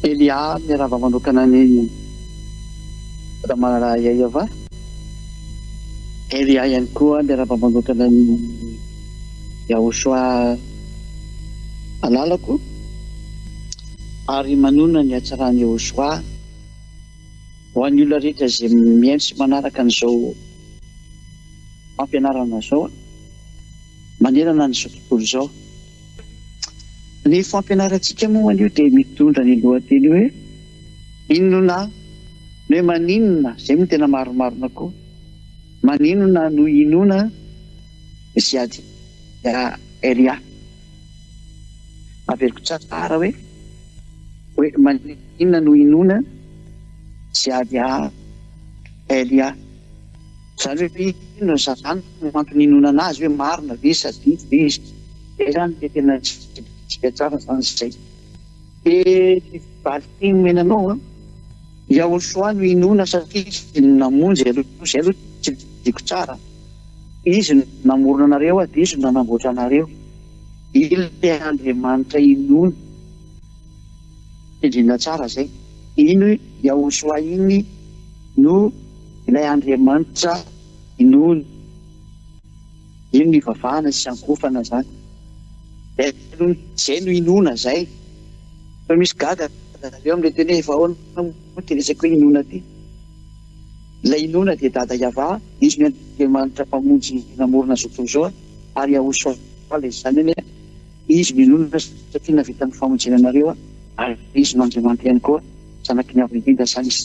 Elia miarahaba manokana ny Ramalala Yayava. Elia ihany koa miarahaba manokana ny Yahoshua alalako ary manona ny hatsaran'i Yahoshua ho an'ny olona rehetra izay mihaino sy manaraka an'izao fampianarana zao manerana n'izao tontolo izao. Ny fampianarantsika moa an'io dia mitondra ny lohateny hoe inona no hoe maninona izay moa tena maromarona koa maninona no inona ziady Elia averiko tsara hoe maninona no inona ziady Elia zany hoe inona zany antony inona anazy hoe marina ve sady ve izy zany dia tena tsika tsara zany zay. Dia valitiny menanao Yahoshua no inona satria izy namonjy zay aloha tsy diko tsara. Izy namorona anareo dia izy nanamboatra anareo. Ilay Andriamanitra inona indrindra tsara zay. Ino Yahoshua iny no ilay Andriamanitra inona. Ino ny ivavahana sy ankofana zany. Zay no inona zay. Fa misy gaga eo amin'ilay teny efa ahoana teresako hoe inona ty. Ilay inona dia dada Yava, izy no Andriamanitra mpamonjy namorona zao tontolo izao ary Yahoshua ilay zany hoe izy no inona satria navita ny famonjena anareo ary izy no Andriamanitra ihany koa zanaky ny avy indrindra zany izy.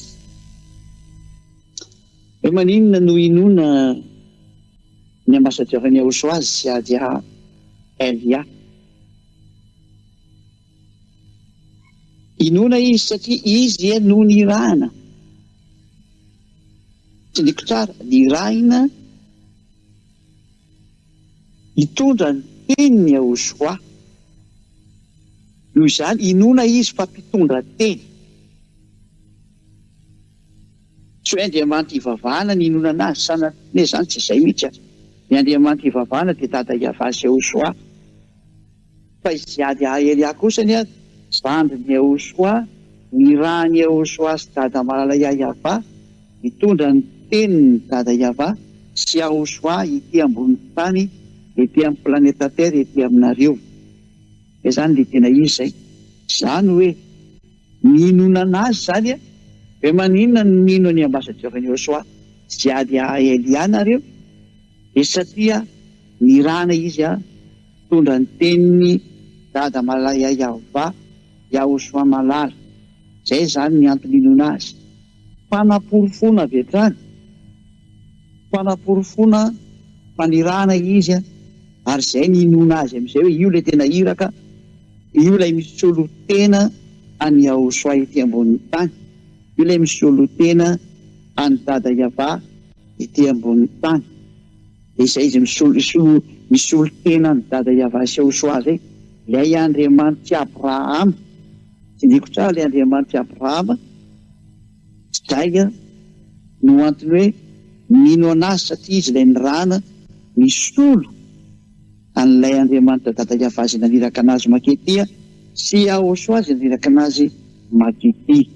Hoe maninona no inona ny ambasadiaran'i Yahoshua sy ady Elia. Inona izy satria izy no nirahana. Tsy diko tsara, nirahina hitondra ny tenin'i Yahoshua. Noho izany inona izy fa mpitondra teny. Tsy hoe Andriamanitra ivavahana ny inona anazy sanatiny zany tsy izay mihitsy ny Andriamanitra ivavahana dia dada Yava sy Yahoshua. Fa izy ady Elia kosa ny zandriny Yahoshua, nirahany Yahoshua sy dada malala Yayava mitondra ny teniny dada Yava sy Yahoshua ity ambony tany, ety amin'ny planeta Terre, ety aminareo. Zany dia tena izy zay. Zany hoe ninona anazy zany hoe maninona no nino ny ambasadiaran'i Yahoshua sy ady Elia nareo dia satria nirahana izy mitondra ny teniny dada malala Yayava Yahoshua malala. Zay zany ny antony inona azy. Fanaporofona avy hatrany. Fanaporofona fanirahana izy ary zay ny inona azy amin'izay hoe io ilay tena iraka, io ilay misy olotena any Yahoshua ety ambony tany, io ilay misy olotena any dada Yava ety ambony tany. Dia izay izy misy olotena any dada Yava sy Yahoshua zay. Ilay Andriamanitra Abrahama, tsy diko tsara ilay Andriamanitra Abrahama, zay no antony hoe mino anazy satria izy ilay nirahana misolo an'ilay Andriamanitra dada Yava izay naniraka anazy makety sy Yahoshua izay naniraka anazy makety.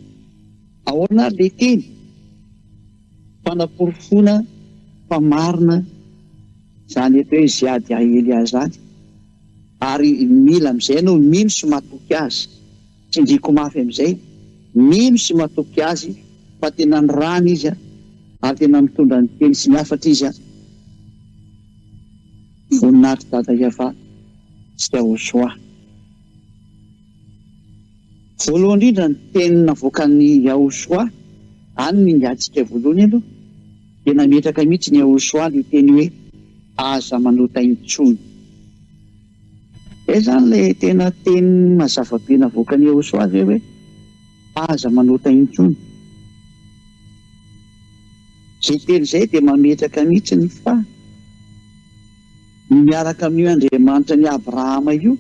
Ahoana ilay teny fanaporofona famarina zany eto hoe ziady Elia zany. Ary mila amin'izay ianao mino sy matoky azy. Tsy ndriko mafy amin'izay, mino sy matoky azy fa tena nirahana izy ary tena mitondra ny teny sy miafatra izy voninahitra dada Yava sy Yahoshua. Voalohany indrindra ny teny navoakan'ny Yahoshua, any ny antsika voalohany aloha dia nametraka mihitsy ny Yahoshua ny teny hoe aza manota intsony. Zany ilay tena teny mazava be navoakan'i Yahoshua zay hoe aza manota intsony. Zay teny izay dia mametraka mihitsy ny fa miaraka amin'io Andriamanitra ny Abrahama io,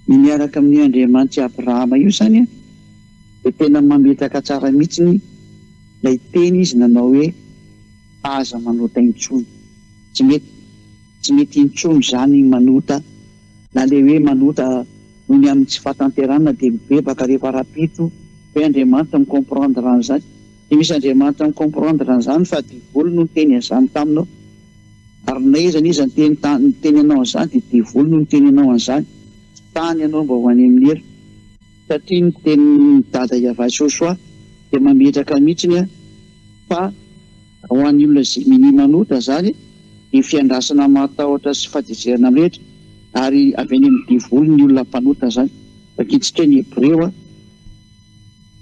miaraka amin'io Andriamanitra Abrahama io zany dia tena mametraka tsara mihitsy ny ilay teny izy nanao hoe aza manota intsony. Tsy mety intsony zany manota na le hoe manota noho ny amin'ny tsy fahatanterana dia mibebaka rehefa rapito hoe Andriamanitra mikomprendre an'izany. Dia misy Andriamanitra mikomprendre an'izany fa diavolo no niteny an'izany taminao. Ary naizana izy niteny anao an'izany dia diavolo no niteny anao an'izany. Tany ianao mba ho any amin'ny helo. Satria ny tenin'ny dada Iavasy Joshua dia mametraka mihitsiny fa ho an'ny olona izay minimanota izany ny fiandrasana matahotra sy fahatezerana amin'ny rehetra, ary avy any amin'ny diavolo ny olona mpanota izany. Vakitsika ny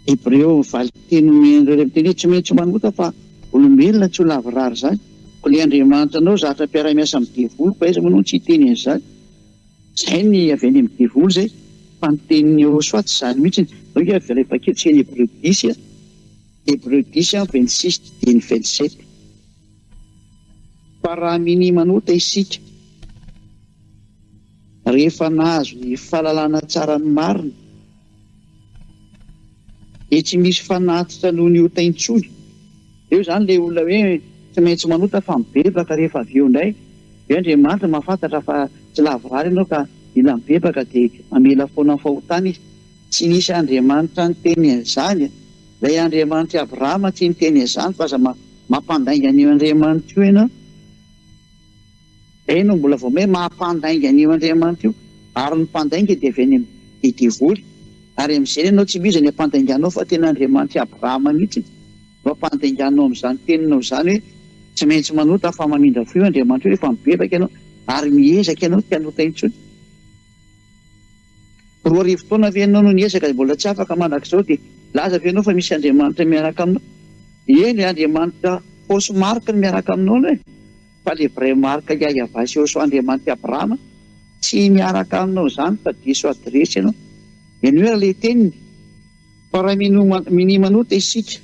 Hebreo valy teny men'ireo miteny tsy maintsy manota fa olombelona tsy ho lavorary izany. Ko ilay Andriamanitra anao zatra mpiara-miasa amin'ny diavolo fa aiza manao tsy hiteny an'izany. Izay ny avy any amin'ny diavolo izay fa ny tenin'ny Joshua tsy izany mihitsy. Hoe rehefa kely ny Hebreo 10:26 dia ny 27. Fa raha minimanota isika rehefa nahazo ny fahalalana tsara ny marina dia tsy misy fanatitra noho ny otaintsony. Eo izany ilay olona hoe tsy maintsy manota fa mibebaka rehefa avy eo indray. Hoe Andriamanitra mahafantatra fa tsy lavorary ianao ka mila mibebaka dia mamela foana ny fahotana izy. Tsy nisy Andriamanitra niteny an'izany. Ilay Andriamanitra Abrahama tsy niteny an'izany fa aza mampandainga an'io Andriamanitra io ianao. Eno mbola vao hoe mampandainga an'io Andriamanitra io, ary ny mpandainga dia avy any amin'ny diavoly. Ary amin'izay ianao tsy miza ny ampandainganao fa tena Andriamanitra Abrahama mihitsy mampandainganao amin'izany teninao izany hoe tsy maintsy manota fa mamindra fo io Andriamanitra io rehefa mibebaka ianao ary miezaka ianao tsy hanota intsony. 4 taona ve ianao no niezaka mbola tsy afaka mandrakizao dia laza ve ianao fa misy Andriamanitra miaraka aminao? Eny Andriamanitra fausse marque no miaraka aminao no e. Fa le vrai marque Iavasy Joshua Andriamanitra Abrahama tsy miaraka aminao izany fa diso adresy ianao. Eny hoe ilay teniny fa raha minimanota isika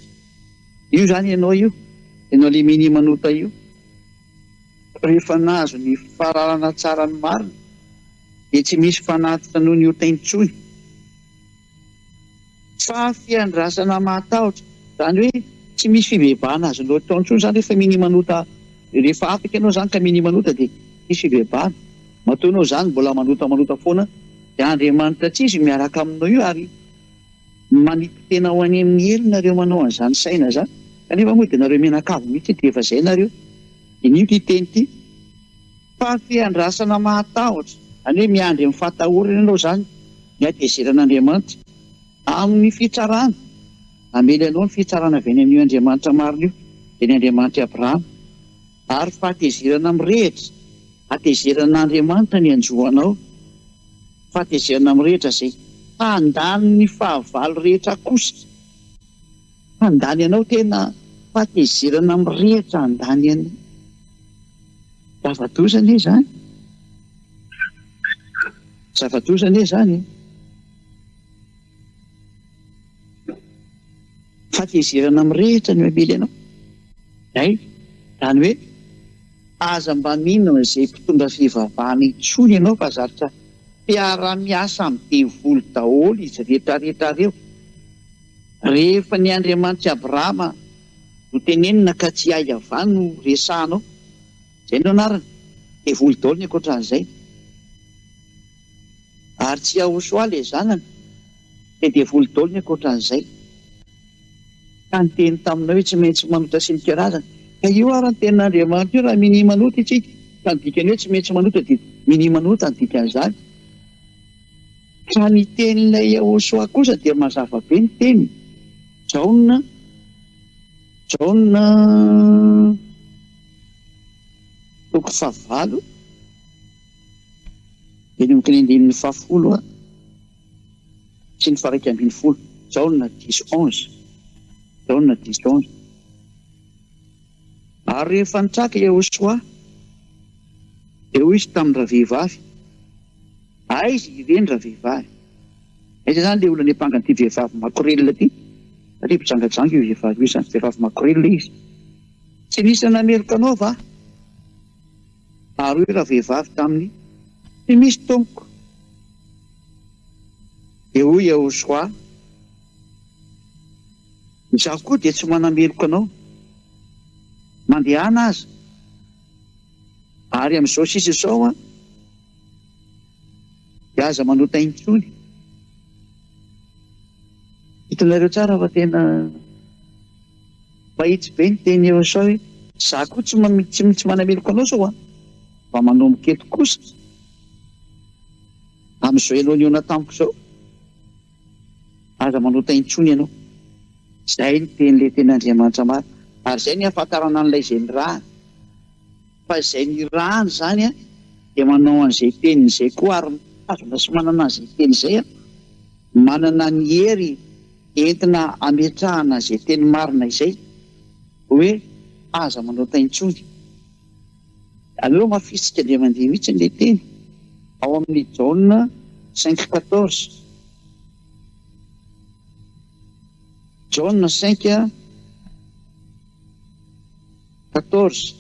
io izany ianao io ilay minimanota io rehefa nahazo ny fahalalana tsara ny marina dia tsy misy fanatitra noho ny otaintsony fa fiandrasana matahotra. Izany hoe tsy misy fibebahana azo loatra intsony izany rehefa minimanota. Rehefa afaka ianao izany ka minimanota dia misy fibebahana. Matoanao izany mbola manota foana dia Andriamanitra tsy izy miaraka aminao io ary manipy tena ho any amin'ny helo nareo manao an'izany saina izany. Kanefa moa dia nareo mianakavy mihitsy dia efa izay nareo. Inio ity teny ity fa fiandrasana matahotra, any hoe miandry amin'ny fahatahorana ianao izany ny hatezeran'Andriamanitra amin'ny fitsarana. Amely anao ny fitsarana avy any amin'io Andriamanitra marina io dia ny Andriamanitra Abrahama. Ary fahatezerana amin'ny rehetra, hatezerin'Andriamanitra ny anjohanao. Fahatezerana amin'ny rehetra izay handany ny fahavalo rehetra kosa. Handany ianao tena fahatezerana amin'ny rehetra handany ianao. Zava-dozana e izany. Zava-dozana e izany. Fahatezerana amin'ny rehetra no amely anao. Izany hoe aza mba mihinana izay mpitondra fivavahana intsony ianao fa zarotra mpiara-miasa amin'ny diavolo daholo izy rehetrarehetra reo. Rehefa ny Andriamanitra Abrahama no tenenina ka tsy hahavany no resahanao. Izay no anarany. Diavolo daholo ny ankoatran'izay. Ary tsy Joshua ilay zanany dia diavolo daholo ny ankoatran'izay. Ka ny teny taminao hoe tsy maintsy manota sy ny karazana. Ka io ary ny tenin'Andriamanitra io raha minimanota itsika. Ka ny dikany hoe tsy maintsy manota dia minimanota ny dikan'izany. Ka ny tenin'ilay Joshua kosa dia mazava be ny teny. Jaona 9:9 dia ny mokiny 10 sy ny 11. Jaona 10:11. Jaona 10:11. Ary rehefa nitraka Joshua dia hoy izy tamin'ny ravehivavy, aiza ireny ravehivavy? Aiza izany ilay olona niampangana ity vehivavy makorelina ity? Satria mpijangajanga io vehivavy io izany, vehivavy makorelina izy. Tsy nisy nameloka anao va? Ary hoe ravehivavy taminy tsy misy tompoko. Dia hoy Joshua, izaho koa dia tsy manameloka anao. Mandehana aza. Ary amin'izao sisa izao dia aza manota intsony. Hitanareo tsara fa tena mahitsy be ny teny Iosia hoe za koa tsy manameloko anao sao fa manomboka eto kosa amin'izao ianao niona tamiko zao, aza manota intsony ianao. Zay ny ten'ilay ten'Andriamanitra marina, ary zay ny ahafantarana an'ilay izay ny rahany. Fa izay ny rahany zany dia manao an'izay teniny izay koa, ary mitazona sy manana an'izay teny izay manana ny hery entina ametrahana izay teny marina izay hoe aza manota intsony. Aleo mafisika dia mandeha mihitsy ilay teny ao amin'ny Jaona 5:14. Jaona 5:14.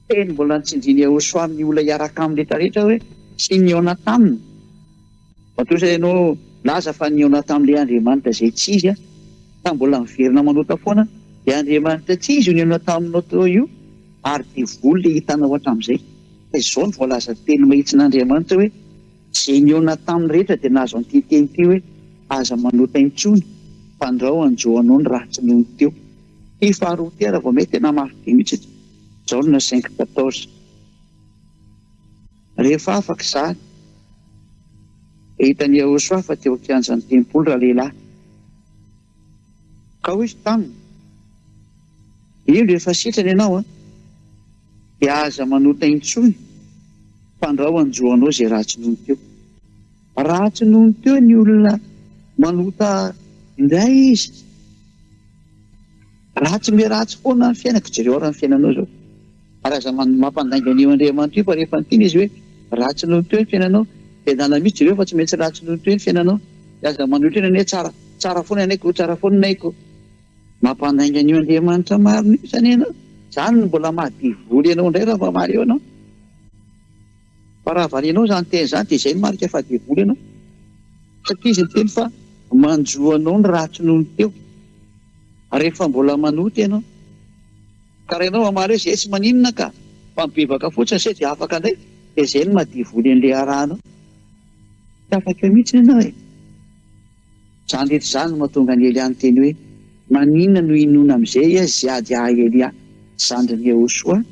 Teny mbola nitsindriana Iosia amin'ny olona hiaraka amin'ny rehetrarehetra hoe sy niona taminy. Matoa ianao laza fa niona tamin'ilay Andriamanitra izay tsy izy fa mbola miverina manota foana, dia Andriamanitra tsy izy io niona taminao teo io, ary devoly ilay hitanao hatramin'izay. Fa izao ny voalaza teny mahitsin'Andriamanitra hoe izay niona tamin'ny rehetra dia nahazo an'ity teny ity hoe aza manota intsony, fandrao anjoanao ny raha tsy nohony teo. Ty faharoa ty raha vao mety tena mafy mihitsy. Jaona 5:14. Rehefa afaka izany hitany Iosia fa teo an-kianjan'ny tempoly raha lehilahy ka hoy izy taminy, io rehefa sitrany ianao dia aza manota intsony, fandrao anjoanao izay raha tsy nohony teo. Raha tsy nohony teo ny olona manota indray izy, ratsy me ratsy foana ny fiainako, jereo raha ny fiainanao zao. Ary aza mampandainga an'io Andriamanitra io fa rehefa nitiny izy hoe ratsy nohony teo ny fiainanao dia nala mihitsy jereo fa tsy maintsy ratsy nohony teo ny fiainanao. Dia aza manotrana ane tsara foana naiko, tsara foana naiko. Mampandainga an'io Andriamanitra marina io zany ianao. Zany no mbola mahadivoly ianao indray raha mba mareo ianao. Fa raha varianao zany teny zany dia izay ny marika fa divoly ianao. Satria izy ny teny fa manjoanao ny ratsy nohony teo rehefa mbola manoty ianao. Ka raha ianao mamaly hoe izay tsy maninona ka fa mibebaka fotsiny izay dia afaka indray, dia izay ny mahadivoly an'ilay arahanao. Tsy afaka eo mihitsy ianao e. Zany rehetra izany no mahatonga ny Elia nyteny hoe maninona no inona amin'izay ziady Elia zandriny Iosia.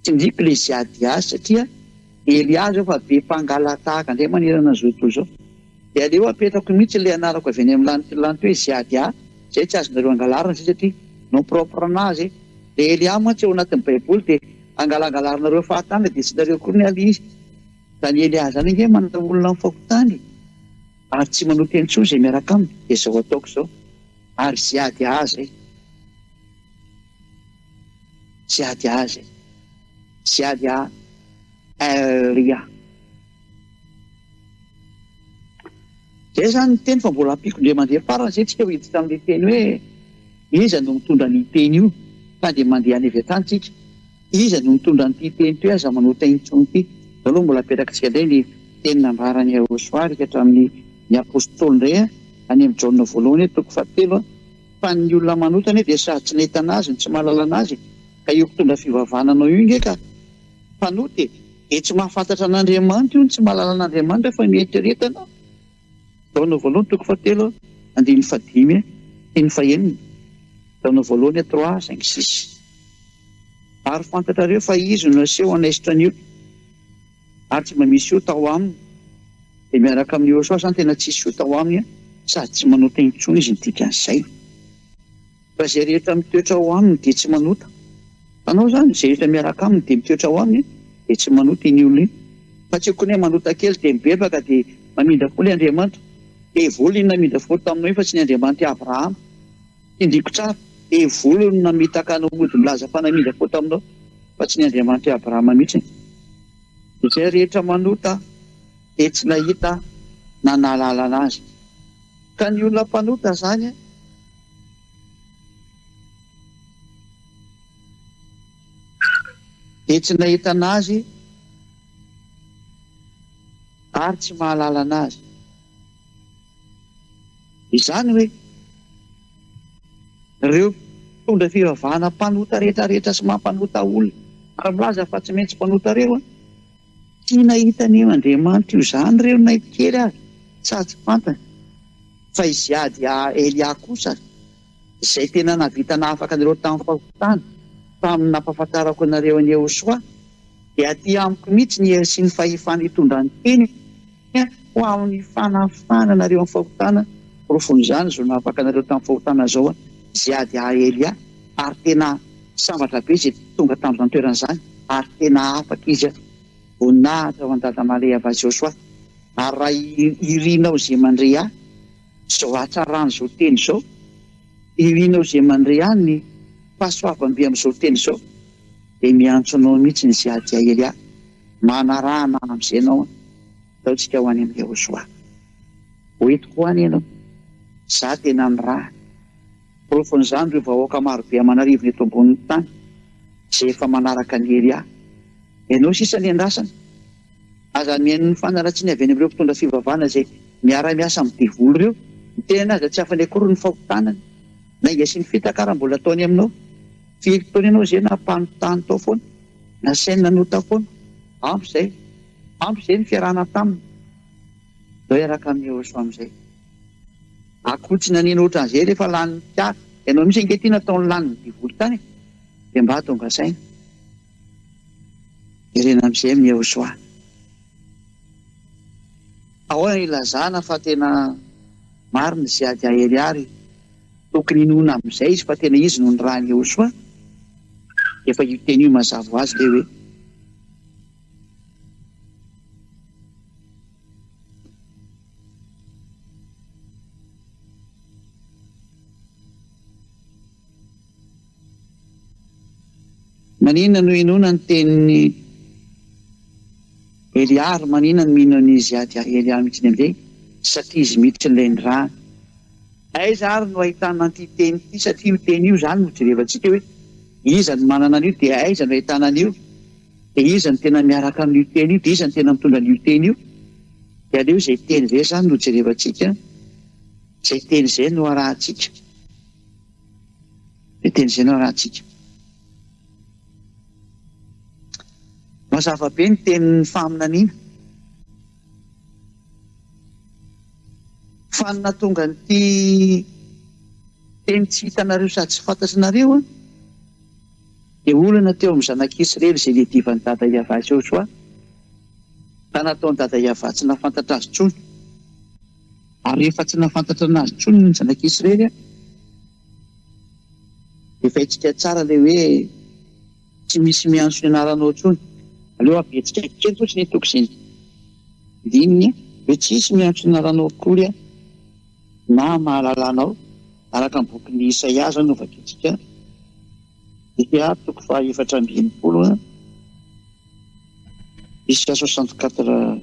Tsindriako ilay ziady azy satria Elia zao fa be mpangala tahaka indray manerana an'izao tontolo izao. Dia aleo apetrako mihitsy ilay anarako avy any amin'ny lanitra hoe ziady izay tsy azonareo angalarina satria non propre anazy. Dia Elia mantsy ao anatin'ny baiboly dia angalangalarinareo fahatany dia tsy nareo koa ny ali izy. Zany Elia zany nge manana olona mifakotany ary tsy manota intsony izay miaraka aminy, dia izao ataoko izao. Ary ziady azy ziady Elia. Zay zany ny teny fa mbola ampiko ndray mandeha farana izay tsika ho hiditra amin'ilay teny hoe iza no mitondra ny teny io fa dia mandeha any avy hatrany tsika. Iza no mitondra nyity teny ity aza manota intsony ity. Izao aloha mbola apetrakatsika indray ny teny nambarany Iosia hatramin'ny apôstôly indray any amin'ny Jaona voalohany 1:7. Fa ny olona manotana dia sady tsy nahita anazy no tsy mahalala anazy, ka io mpitondra fivavahana anao io nge ka fanoty dia tsy mahafantatra an'Andriamanitra io, tsy mahalala an'Andriamanitra fa mieritreretana. Jaona voalohany 1:7, 5 teny fahenina. Jaona voalohany 3:5-6. Ary fantatrareo fa izy no naseho anaisitra an'io ary tsy mba misy ota ao aminy. Dia miaraka amin'ny Iosia zany tena tsisy ota ao aminy sady tsy manota intsony izy nitika an'izay. Fa izay rehetra mitoetra ao aminy dia tsy manota. Fanao zany izay rehetra miaraka aminy dia mitoetra ao aminy dia tsy manota iny olona iny. Fa tsy okony manota kely dia mibebaka dia mamindra foana Andriamanitra. Dia voly ny namindra foana taminao io fa tsy ny Andriamanitra Abrahama. Tindriko tsara, dia voly no namitaka anao mody milaza fa namindra foana taminao fa tsy ny Andriamanitra Abrahama mihitsy. Izay rehetra manota dia tsy nahita na nahalala anazy. Ka ny olona mpanota zany dia tsy nahita anazy ary tsy mahalala anazy. Izany hoe ireo mpitondra fivavahana mpanota rehetrarehetra sy mampanota olona ary milaza fa tsy maintsy mpanota reo Tia nahita an'io Andriamanitra io zany reo naikely azy tsy fantany fa izy ady Elia kosa izay tena navita nahafaka anareo tamin'ny fahotana tamin'ny nampahafantarako anareo any Jehosoa dia aty amiko mihitsy ny hery sy ny fahefana hitondrany teny ho amin'ny fanafana anareo amin'ny fahotana profon'izany zao nahafaka anareo tamin'ny fahotana zao izay ady Elia ary tena sambatra be izay tonga tamin'izany toerana izany ary tena afaka izy voninahitra ho an-dada Malea va Jehosoa ary raha irinao izay mandray ahy zao atsarany zao teny zao irinao izay mandray ahy ny fahasoavam-be amin'izao teny zao dia miantso anao mihitsy ny izay ady Elia manarahana amin'izay ianao ataontsika ho any amin'ny Jehosoa hoentiko ho any ianao za tena ny raha porofon'izany reo vahoaka marobe aman'arivo ny eto ambonin'ny tany izay efa manaraka ny Elia ianao sisa ny andrasana aza mihaino ny fanaratsiany avy any amin'ireo mpitondra fivavahana izay miara-miasa amin'ny devoly ireo ny tena azy tsy afany akory ny fahotanany na inga sy ny fitakara mbola ataony aminao firy taona ianao izay nampanontany tao foana na saina nota foana ampy izay ny fiarahana taminy zao iaraka amin'ny Jehosoa amin'izay akotsina neny ohatran'izay rehefa lany tiara ianao misy ankehitriny ataony lany ny devoly tany dia mba tonga saina irena amin'izay amin'ny Jehosoa ahoana ilazana fa tena marina izay ady Elia ary tokony inoana amin'izay izy fa tena izy no ny rahan'ny Jehosoa efa io teny io mazava ho azy le hoe maninona no inona ny tenin'ny Elia ary maninona no mihinona izy ady Elia mihitsy amin'izay satria izy miditra n'ilay ny rany aiza ary no ahitana an'ity teny ity satria io teny io zany no jerevantsika hoe iza no manana an'io dia aiza no ahitana an'io dia iza no tena miaraka amin'io teny io dia iza no tena mitondra an'io teny io dia aleo izay teny izay zany no jerevantsika izay teny izay no arahantsika izay teny izay no arahantsika mazava be ny tenin'ny faminaniana fa natonga nyity teny tsy hitanareo sady tsy fantatrinareo dia olana teo amin'ny zanak'Israely izay ledivan'ny dada Iava Jehosoa ka nataony dada Iava tsy nafantatra azy tsony ary rehefa tsy nafantatra anazy tsony ny zanak'Israely efa hitsika tsara ilay hoe tsy misy miantso ny anaranao tsony aleo abetsika kely fotsiny hitoko izay dininy hoe tsisy miantso ny anaranao akory na mahalalanao araka ny bokin'ny Isaia zany no vakitsika dia toko fa 420 jusqu'à 64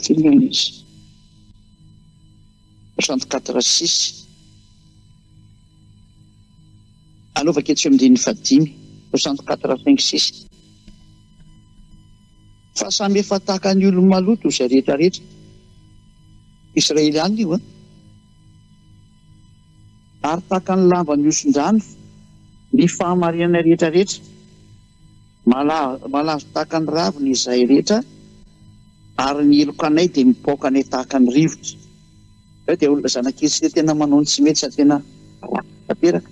filma izy 64:6 anaovaka etsy amin'ny 5 64:5-6 fa samy efa tahaka ny olona maloto izay rehetrarehetra Israely io ary tahaka ny lamba ny oson-drano ny fahamarinana rehetrarehetra malazo tahaka ny raviny izay rehetra ary ny elokanay dia mipoaka anay tahaka ny rivotra eo dia olona zanak'Israely tena manao ny tsy mety sady tena tanteraka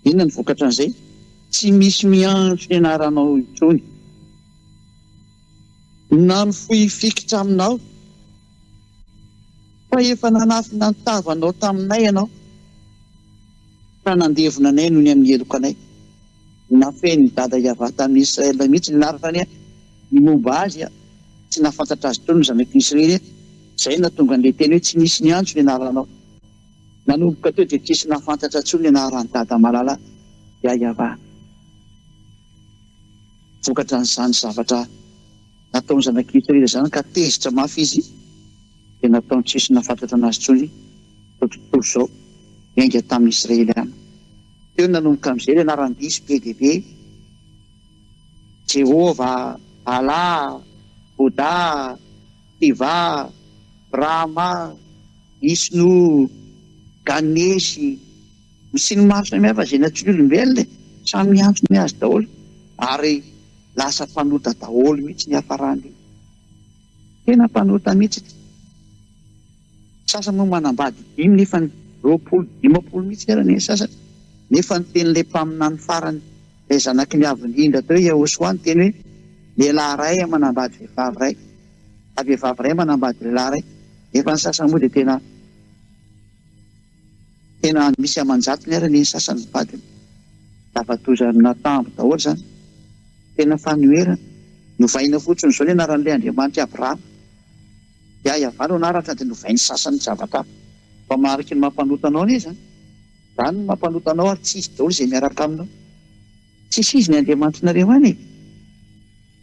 inona ny vokatra an'izay tsy misy miantso ny anaranao intsony na ny fohy fikitra aminao fa efa nanafina ny tavanao taminay ianao ka nandevona anay noho ny amin'ny elokanay nafeny dada Iava tamin'ny Israela mihitsy ny narafany ny momba azy tsy nafantatra azy tsony ny zanak'Israely izay natonga an'ilay teny hoe tsy misy niantso ny anaranao nanomboka teo dia tsisy nafantatra tsony ny anaran'ny dada malala dia Iava vokatra n'izany zavatra nataony zanak'Israely zany ka tezitra mafy izy dia nataony tsisy nafantatra anazy tsony tontolo izao miainga tamin'ny Israely any teo nanomboka amin'izay ilay anaran-diso be dia be Jehova, Alà, Bodà, Tivà, Brahma, Isno, Ganesy sy ny maro samihafa izay natsory olombelona samy antsony azy daholo ary lasa mpanota daholo mihitsy ny hafarany tena mpanota mihitsy sasany moa manambady dimy nefa ny 20 mihitsy ara ny sasany nefa ny teny le mpamina ny farany le zanaky ny avindrindra teo Iahosoa teny hoe lehilahy ray manambady vehivavy ray vehivavy ray manambady lehilahy ray efa ny sasany moa dia tena misy amanjatony ara ny sasany vadiny lava-toza natambo daholo zany tena fanoherana novaina fotsiny zao ny anaran'ilay Andriamanitra Abrahama dia Iavana anaratra dia novainy sasany zavatra fa mariky ny mampanotanao anie zany no mampanotanao ary tsisy daholo izay miaraka aminao tsisy izy ny Andriamanitrareo any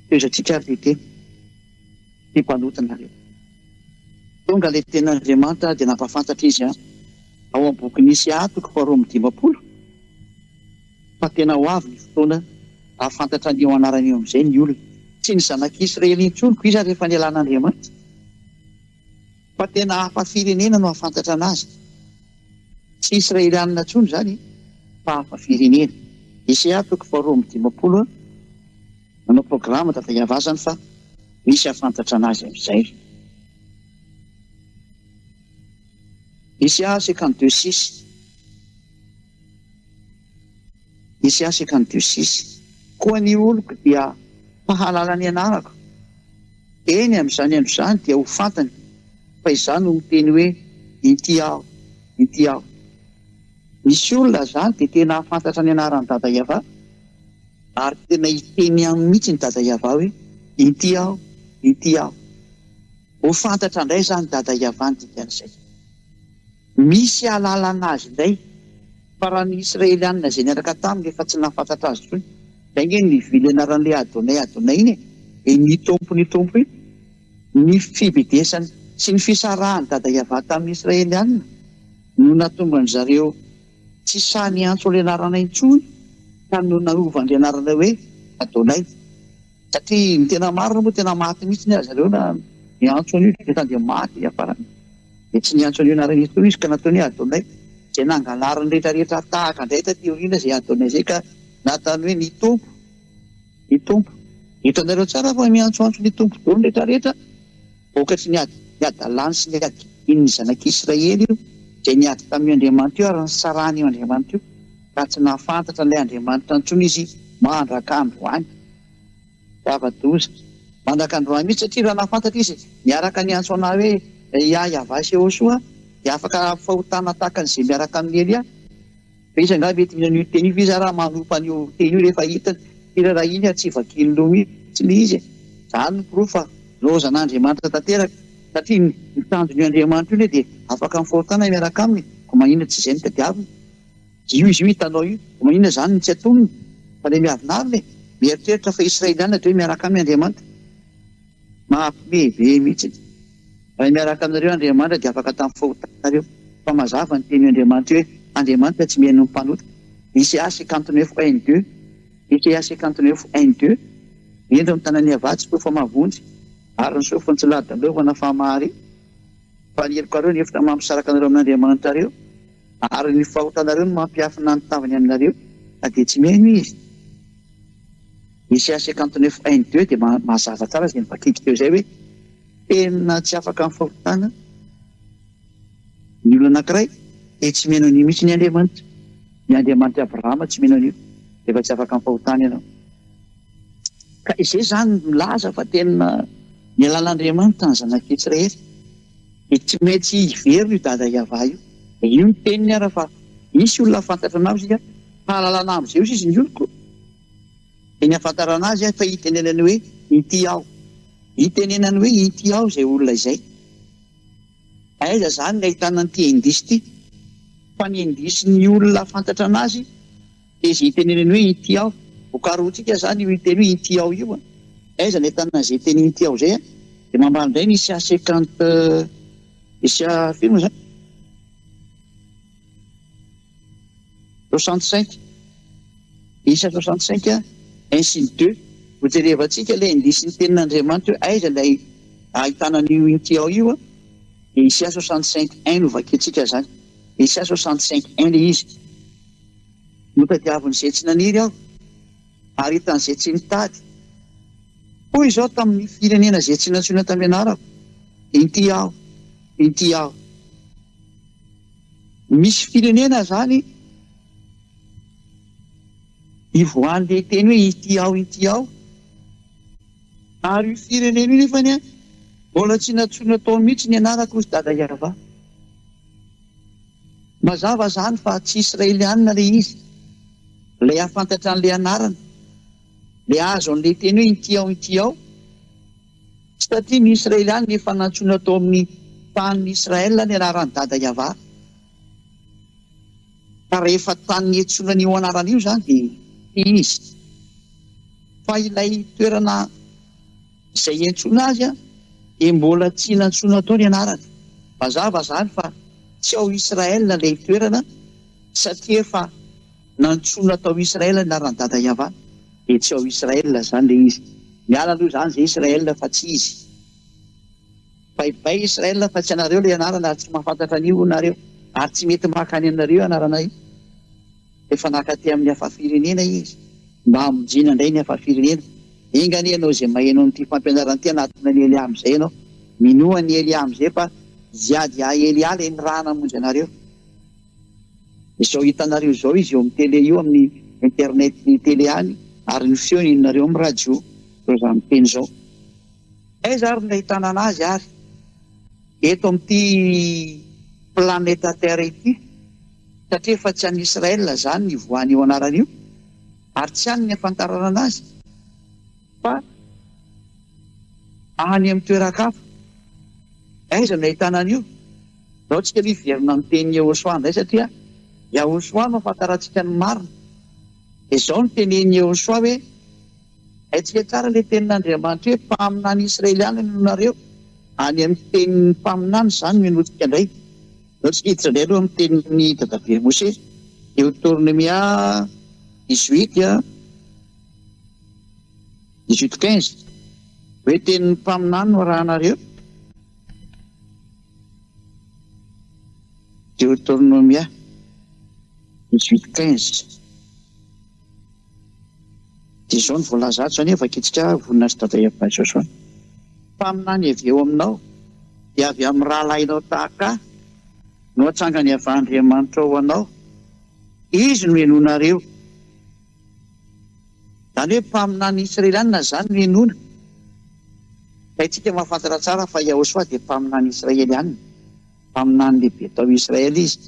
toezatsika ary teny ny mpanotanareo tonga le ten'Andriamanitra dia nampafantatra izy ao amin'ny boky Nisia 2:20 fa tena ho avy ny fotoana ahafantatra ny eo anarany eo amin'izay ny olona tsy ny zanak'Israely intsonoko izy rehefa ny alan'Andriamanitra fa tena hafa firenena no ahafantatra anazy tsy Israelianina intsony zany fa hafa firenena Nisia 2:20 manao programa dafa iavazany fa misy ahafantatra anazy amin'izay Nisia 52:6 Nisia 52:6 koa ny oloko dia mahalala ny anarako eny amin'izany andro izany dia ho fantany fa izany no miteny hoe ity aho misy olona zany dia tena hafantatra ny anaran'ny dada Iava ary tena hiteny amin'ny mihitsy ny dada Iava hoe ity aho ho fantatra indray zany dada Iava ny dikan'izay misy alalana azy indray fa raha ny Israelianina izay niaraka taminy efa tsy nahafantatra azy tsony denge ny vily anaran'ilay Adonay iny ny tompo iny ny fibedesany sy ny fisarahany dada Iava tamin'ny Israelianina no natomban'ny zareo tsy sany antso le anarana intsony ka no naovany anarana hoe Adonay satria ny tena marina moa tena maty mihitsy ny zareo na ny antsony io dia maty afarany dia tsy ny antsony io anarana ito izy ka nataony Adonay izay nangalariny rehetrarehetra tahaka indray taty aoriana izay Adonay izay ka natany hoe ny tompo hitanareo tsara fa miantsoantso ny tompo daholo rehetrarehetra vokatry ny adalany sy ny adiny zanak'Israely io izay niady tamin'ny Andriamanitra io ary ny sarany io Andriamanitra io ka tsy nahafantatra ilay Andriamanitra intsony izy mandraka androany zava-doza mandraka androany mihitsy satria raha nahafantatra izy miaraka ny antso ana hoe Iava sy Iahosoa dia afaka fahotana tahaka an'izay miaraka amin'ny Elia fa izy angamba mety minan'io teny io izy raha manompa an'io teny io rehefa hitany raha iny tsy vakilo mihitsy ny izy zany no proof fa lozan'Andriamanitra tanteraka satria ny tanjon'io Andriamanitra io dia afaka mifahotana miaraka aminy ko maninona tsy izay ny tadiaviny io izy io hitanao io ko maninona zany ny tsy atonony fa le miavinariny mieritreritra fa Israelianina dia miaraka amin'ny Andriamanitra mahampimebe mihitsy raha miaraka aminareo Andriamanitra dia afaka tamin'ny fahotanareo fa mazava ny teny Andriamanitra hoe Andriamanitra tsy mihaino mpanota Nisia 59:1-2 Nisia 59:1-2 endro amin'ny tanany avatsy koa fa mavonjy ary ny sofiny tsy ladalovana fa mahary fa ny heriko areo ny efitra mampisaraka anareo amin'Andriamanitra reo ary ny fahotanareo no mampiafina ny tavany aminareo na dia tsy mihaino izy Nisia 59:1-2 dia mazava tsara izay nivakiky teo izay hoe tena tsy afaka amin'ny fahotana ny olona anankiray dia tsy mihaino an'io mihitsy ny Andriamanitra Abrahama tsy mihaino an'io efa tsy afaka amin'ny fahotana ianao ka izay zany milaza fa tena ny alan'Andriamanitra ny zanak'Israely dia tsy maintsy hiverina io dada Iava io io ny teniny ara fa misy olona afantatra anazy izy fahalalana amin'izay io izy ny oloko dia ny afantarana azy fa hitenenany hoe ity aho hitenenany hoe ity aho izay olona izay aiza zany ny ahitana n'ity indisy ity fa ny indisy ny olona afantatra anazy dia izy hitenenany hoe ity aho vokarotsika zany io hiteny hoe ity aho io aiza ny ahitana izay teny ity aho izay dia mambala indray ny Nisia 50 Nisia filma zany 65 Nisia 65 1-2 ho jerevantsika ilay indisy ny tenin'Andriamanitra hoe aiza ilay ahitana n'io ity aho io Nisia 65:1 no vakiantsika zany Nisia 65:1 ilay izy notadiavin'izay tsy naniry aho ary hitan'izay tsy nitady. Hoy izao tamin'ny firenena izay tsy nantsoina tampianarako, inty aho, inty aho. Misy firenena zany ivoan'le teny hoe inty aho, inty aho. Ary io firenena io nefany a mbola tsy nantsoina tao mihitsy ny anarako izy dada Iava. Mazava zany fa tsy Israelianina le izy, le afantatra an'le anarana, le azo an'le teny hoe inty aho, inty aho. Satria ny Israelianina efa nantsoina tao amin'ny tanin'ny Israel ny anaran'ny dada Iava. Ka rehefa tany niantsoina n'io anarana io zany dia izy. Fa ilay toerana izay iantsoina azy a dia mbola tsy nantsoina tao ny anarany. Mazava zany fa tsy ao Israel ilay toerana, satria efa nantsoina tao Israel ny anaran'ny dada Iava, dia tsy ao Israel zany le izy. Miala aloha zany izay Israel fa tsy izy. Baibay Israel fa tsy anareo le anarana ary tsy mahafantatra an'io nareo, ary tsy mety makany anareo anarana io. Efa nakaty amin'ny hafa firenena izy, mba hamonjena indray ny hafa firenena. Ingany ianao izay maheno n'ity fampianarana ity anatina ny Elia amin'izay ianao, minoa ny Elia amin'izay fa ziady Elia le ny raha namonjy anareo. Izao hitanareo izao izy eo amin'ny tele io, amin'ny internet ny tele any, ary ny feo ninareo amin'ny radio zao zany teny izao. Aiza ary ny ahitana anazy ary eto amin'ity planeta Terre ity, satria efa tsy an'ny Israel zany ny voan'io anaran'io, ary tsy any ny afantarana anazy, fa any amin'ny toeran-kafa. Aiza no ahitana an'io? Zao tsika miverina amin'ny teny Yehosoa indray, satria Yehosoa no afantarantsika ny marina. Dia izao no tenen'i Yehosoa hoe haitsika tsara ilay tenin'Andriamanitra hoe mpaminany Israelianina ianareo. Any amin'ny tenin'ny mpaminany zany no enotsika indray. Zao tsika hiditra indray aloha amin'ny tenin'ny dadabe Mose, Deutéronomia 18 18:15, hoe tenin'ny mpaminany no arahanareo. Deutéronomia 18:15. Dia izao ny voalazato zany efa kitsika voninahitra dada Iava Soasoa. Mpaminany avy eo aminao dia avy amin'ny rahalahinao tahaka ahy no hatsangany avy Andriamanitra ao anao, izy no henonareo. Zany hoe mpaminany Israelianina zany no henona. Ka itsika mahafantatra tsara fa Yehosoa dia mpaminany Israelianina, mpaminany lehibe tao Israel izy.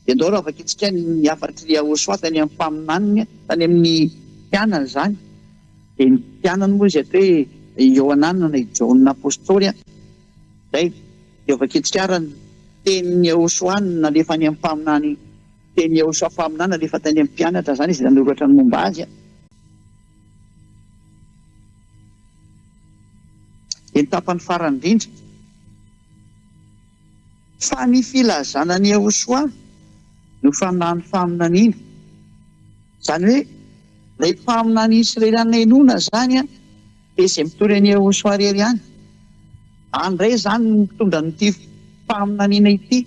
Dia ndao raha afaka itsika ny afatry Yehosoa tany amin'ny mpaminany, tany amin'ny mpianany zany. Dia ny mpianany moa izy atao hoe Ioanana na Jaona apôstôly zay. Dia afaka itsika raha ny tenin'ny Yehosoa nalefa any amin'ny mpaminany, teny Yehosoa mpaminany nalefa tany amin'ny mpianatra zany izy nanoratra ny momba azy. Dia ny tapany farany indrindra fa ny filazanan'ny Yehosoa no fanahany faminaniana. Zany hoe ilay mpaminany Israelianina henona zany a dia izay mitory an'i Yehosoa rery ihany. Andray zany no mitondra n'ity faminaniana ity.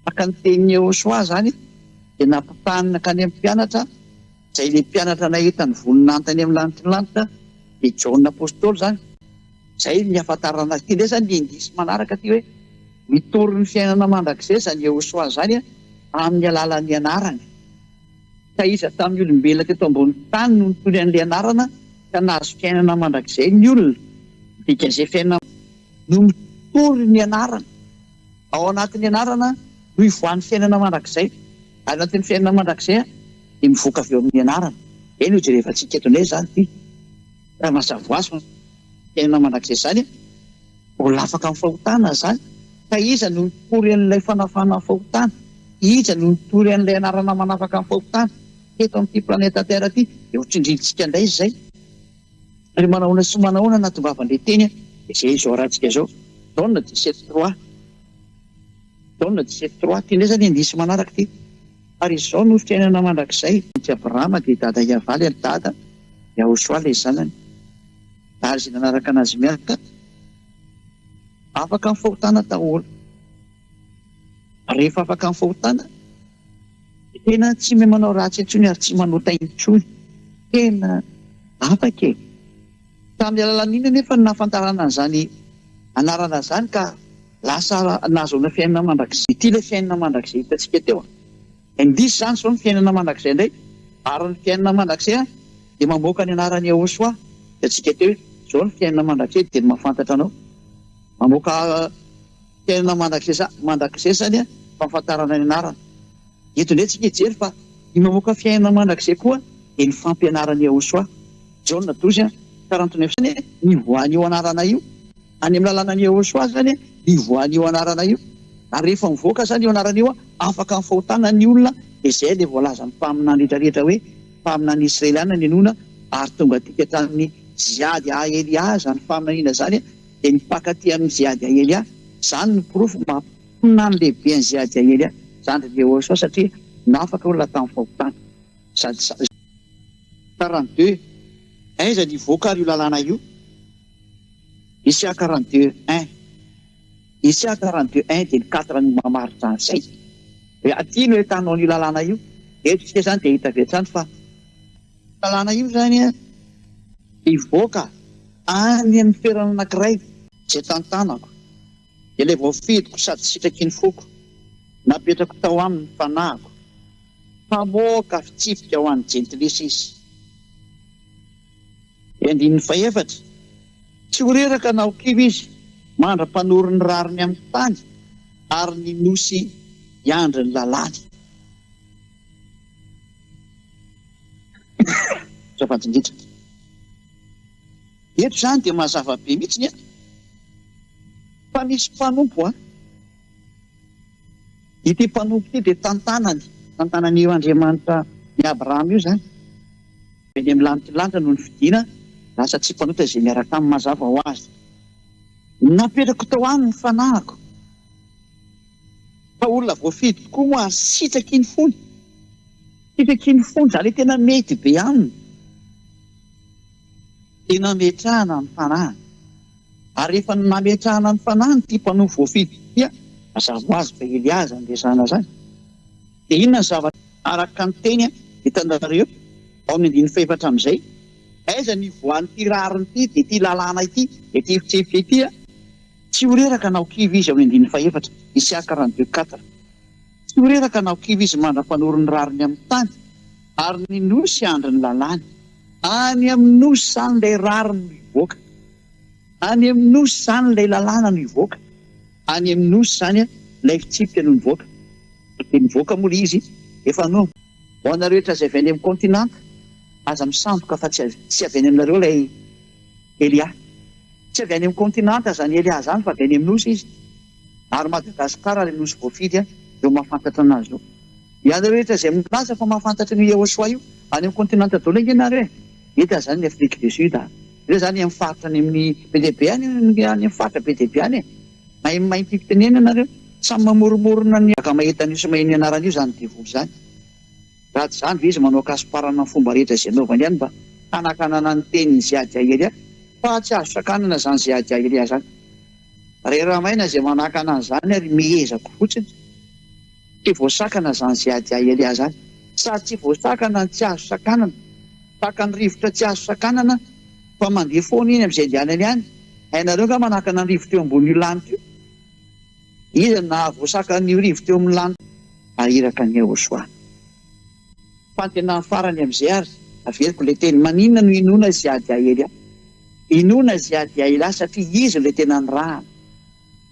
Maka ny tenin'i Yehosoa zany dia nampitahanina ka any amin'ny mpianatra, izay ilay mpianatra nahita ny voninantany amin'ny lanitry ny lanitra, dia Jaona apôstôly zany. Izay ny ahafantarana ity ndray zany ny indisy manaraka ity hoe mitory ny fiainana mandrakizay zany Yehosoa zany amin'ny alalan'ny anarany. Ka iza tamin'ny olombelona teto ambony tany no nitory an'ilay anarana ka nahazo fiainana mandrakizay ny olona. Dikan'izay fiainana no mitory ny anarana. Ao anatin'ny anarana no ivoan'ny fiainana mandrakizay. Ao anatin'ny fiainana mandrakizay dia mivoaka avy eo amin'ny anarana. Eny ho jerevantsika eto indray zany ity. Raha mazava ho azy fa fiainana mandrakizay zany ho lafaka amin'ny fahotana zany. Ka iza no nitory an'ilay fanafana fahotana? Iza no nitory an'ilay anarana manafaka amin'ny fahotana eto amin'ity planeta Terre ity? Dia ho tsindrintsika indray izay. Ary manahoana sy manahoana anatovavany teny izay izao rahantsika izao. Jaona 17:3. Jaona 17:3 ity indray zany indisy manaraka ity. Ary izao no fiainana mandrakizay tsy Abrahama dia dada Iava ny dada, Yehosoa ilay zanany. Ary izay nanaraka anazy miaraka afaka amin'ny fahotana daholo. Rehefa afaka amin'ny fahotana tena tsy mahay manao ratsy intsony ary tsy manota intsony, tena afaka e. Tamin'ny alalan'iny nefa nahafantarana an'izany anarana zany ka lasa nahazoana fiainana mandrakizay. Ity ilay fiainana mandrakizay hitantsika teo. Indisy zany zao ny fiainana mandrakizay indray, ary ny fiainana mandrakizay dia mamoaka ny anarany Yahosoa. Hitantsika teo hoe zao ny fiainana mandrakizay dia mahafantatra anao. Mamoaka fiainana mandrakizay zany fahafantarana ny anarana. Eto indray tsika hijery fa ny mamoaka fiainana mandrakizay koa dia ny fampianarany Yahosoa. Jaona 12 49 zany ny voan'io anarana io any amin'ny lalànan'i Yahosoa zany ny voan'io anarana io. Ary rehefa mivoaka zany io anarana io afaka mifahotana ny olona, dia izay ilay voalaza ny mpaminany rehetrarehetra hoe mpaminany Israeliana ny anona, ary tonga tika tamin'ny ziady a Elia zany faminaniana zany dia nipankatỳ amin'ny ziady a Elia. Zany ny porofo mampinany lehibe ny ziady a Elia zany ry Yahosoa satria nafaka olona tamin'ny fahotana. 42 aiza ny voaka io lalàna io? Isia 42:1. Isia 42:1 dia ny 4 ny mamaritra an'izay. Hoe aty no ahitanao io lalàna io. Eto tsika zany dia hita avy fa lalàna io zany hivoaka any amin'ny toerana anankiray izay tantanako. Dia ilay voafidiko sady sitraky ny foko, napetrako tao aminy fanahiko, famoaka fitsipika ho an'ny jentilesa izy. 54 tsy ho reraka na ho kiva izy, mandra-panory ny rariny amin'ny tany ary ny nosy iandry ny lalàny. Safatindritra eto zany dia mazava be mihitsy fa misy mpanompo ity mpanompo ity dia tantanan'io Andriamanitra ny Abrahama io zany. Eny amin'ny lanitra no ny fidiana, lasa tsy mpanota izay miaraka amin'ny mazava ho azy. Napetrako tao any ny fanahiko, fa olona voafidy tokoa moa ary sitraky ny fony. Sitraky ny fony zany tena mety be aminy, tena metrahana ny fanahiny. Ary rehefa nametrahana ny fanahiny ty mpanompo voafidy dia mazava ho azy fa Eliaza andresana zany. Dia inona ny zavatra araka ny teny hitanareo ao amin'ny 4 amin'izay, aiza ny voan'ity rariny ity dia ity lalàna ity dia ity fitsipika ity tsy ho reraka na ho kiva izy ao amin'ny 4. Isia 42:4. Tsy ho reraka na ho kiva izy mandra-panoro ny rariny amin'ny tany ary ny nosy andry ny lalàny. Any amin'ny nosy zany ilay rariny no hivoaka, any amin'ny nosy zany ilay lalàna no hivoaka, any amin'ny nosy zany ilay fitsipika no nivoaka. Dia nivoaka moa ilay izy efa no ho anareo rehetra izay avy any amin'ny kontinanta aza misandoka fa tsy avy any aminareo ilay Elia. Tsy avy any amin'ny kontinanta zany Elia zany fa avy any amin'ny nosy izy. Ary Madagasikara ilay nosy voafidy eo mahafantatra anazy io. Ianareo rehetra izay milaza fa mahafantatra ny Yahosoa io any amin'ny kontinanta daholo ianareo. Hita zany ny Afrique du Sud. Ireo zany amin'ny faritra any amin'ny BDB any amin'ny faritra BDB any mahay fitenena ianareo. Samy mamoromorona ny aka mahita sy mahay ny anarana io zany devoly zany. Raha tsy zany ve izy manao akasiparana ny fomba rehetra izay anaovany ihany mba hanakanana ny tenin'ny ziady a Elia, fa tsy azo sakanana zany ziady a Elia zany. Rehefa maina izay manakana an'izany ary miezako fotsiny, tsy voasakana zany ziady a Elia zany. Sady tsy voasakana ny tsy azo sakanana, taka ny rivotra tsy azo sakanana, fa mandeha foana iny amin'izay andehanany ihany. Hainareo nga manakana ny rivotra eo ambonin'io lanitra io. Izy na voasakana ny rivotra eo amin'ny lanitra ahiraka ny Yahosoa. Fa tena farany amin'izay ary averiko ilay teny, maninona no inoana ziady a Elia? Inoana ziady a Elia satria izy ilay tena ny rahana.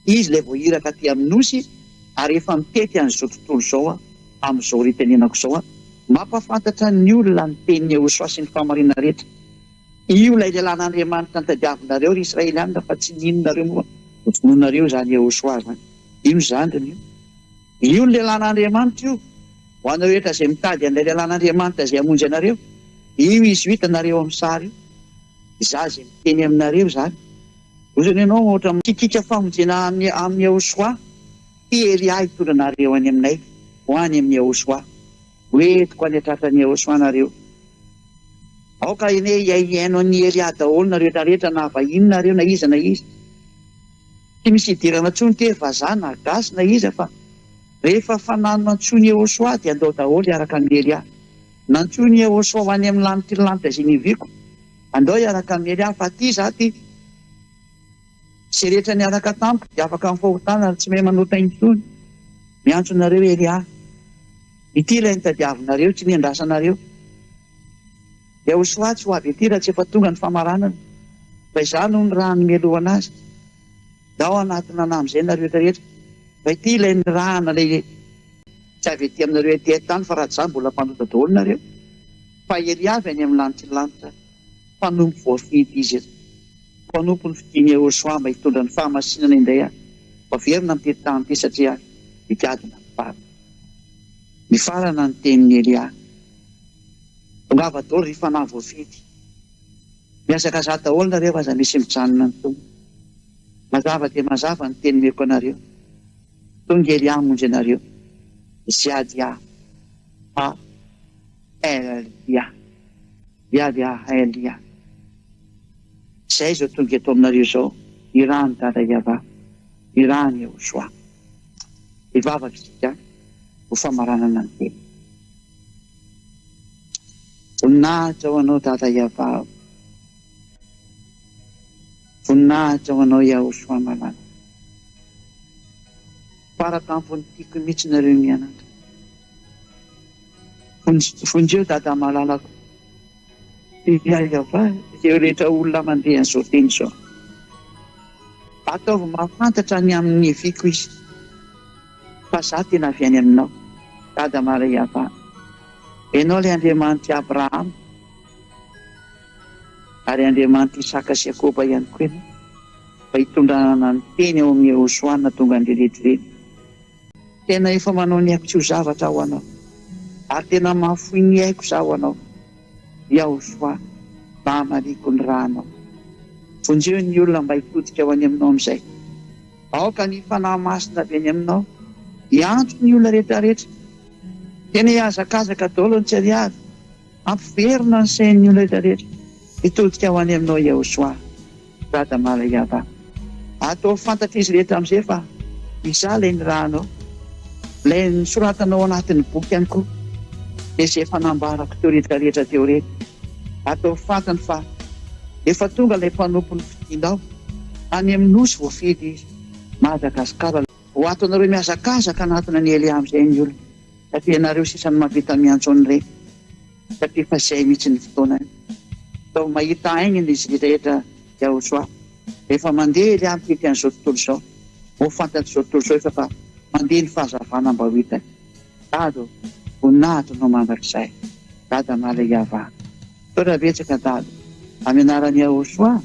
Izy ilay voahiraka aty amin'ny nosy ary efa mitety an'izao tontolo izao amin'izao retenenako izao mampafantatra ny olona ny tenin'ny Yahosoa sy ny famarinana rehetra. Io ilay lalàn'Andriamanitra nitadiavinareo ry Israelianina fa tsy ninonareo moa nofononareo zany Yahosoa zany. Ino zany io? Io ny lalàn'Andriamanitra io. Ho anareo rehetra izay mitady an'ilay lalàn'Andriamanitra izay hamonjy anareo, io izy ho hitanareo amin'ny sary io. Izaho izay miteny aminareo zany. Ozany ianao ohatra mikikika famonjena amin'ny Yahosoa, ty Elia hitondranareo any aminay ho any amin'ny Yahosoa. Hoentiko any atratran'ny Yahosoa nareo. Aoka ine iaino ny Elia daholo na rehetrarehetra na vahiny nareo na iza na iza. Tsy misy idirana intsony te vazaha na gasy na iza fa rehefa fanano nantsony Yehosoa dia andao daholo iaraka amin'ny Elia. Nantsony Yehosoa ho any amin'ny lanitra ny lanitra izay niviako, andao iaraka amin'ny Elia, fa ty za ty sy rehetra niaraka tampoka dia afaka mifahotana ary tsy mahay manota intsony. Miantso nareo Elia, ity ilay nitadiavinareo, tsy niandrasanareo. Yehosoa tsy ho avy ety raha tsy efa tonga ny famaranana, fa izany no ny raha nomelohana azy. Dao anatina amin'izay nareo rehetra, fa ity ilay ny rahana ilay tsy avy ety aminareo ety tany, fa raha tsy izany mbola mpanota daholo nareo. Fa Elia avy any amin'ny lanitra ny lanitra, mpanompo voafidy izy eto, mpanompo ny fidiany Yehosoa mba hitondra ny fahamasinana indray ahy. Averina amin'ny tany ity satria hikadina ny farana. Ny farana ny tenin'ny Elia. Tongava daholo ry fanahy voafidy. Miazakazaka daholo nareo aza misy mijanona ny tompo. Mazava dia mazava ny teny meko anareo. Tonga Elia hamonjy anareo. Ziadia ha Elia. Ziadia ha Elia. Izay zao tonga eto aminareo zao. Irany dada Iava. Irany Yehosoa. Ivavaka isika ho famaranana ny teny. Voninahitra ho anao dada Iava. Voninahitra ho anao Yehosoa malala. Faratampo ny tiako mihitsy nareo mianatra. Vonjeo dada malalako. Iava, izay rehetra olona mandeha an'izao teny izao. Ataovy mahafantatra ny amin'ny eviko izy. Fa za tena avy any aminao, dada Iava. Ianao ilay Andriamanitra Abraham, ary Andriamanitra Isaka sy Jakoba ihany koa ianao. Fa hitondranana ny teny ao amin'ny Yehosoa na tonga ny rehetrarehetra. Tena efa manao ny haiko tsy ho zavatra ho anao, ary tena mahafoy ny haiko za ho anao. Yehosoa, mba mariko ny ranao. Vonjeo ny olona mba hitodika ho any aminao amin'izay. Aoka ny fanahy masina avy any aminao, hiantso ny olona rehetrarehetra. Tena hiazakazaka daholo ny tsy ariary, ampiverina ny sain'ny olona rehetrarehetra. Hitodika ho any aminao Yehosoa, dada Iava. Atao fantatra izy rehetra amin'izay fa iza ilay ny ranao, ilay nisoratanao anatin'ny boky ihany koa, dia izay efa nambarako teo rehetrarehetra teo rehetra. Atao fantany fa efa tonga ilay mpanompo ny fidinao, any amin'ny nosy voafidy izy, Madagasikara. Ho ataonareo miazakazaka anatina ny Elia amin'izay ny olona, satria nareo sisany mahavita miantso an'ireny, satria fa izay mihitsy ny fotoana. Atao mahita aingana izy rehetrarehetra Yehosoa. Efa mandeha Elia mitety an'izao tontolo izao, ho fantatr' izao tontolo izao efa fa mandeha ny fahazavana mba ho hitany. Dado, voninahitra no mandrakizay, dada Iava. Toera betsaka dada, amin'ny anaran'i Yehosoa.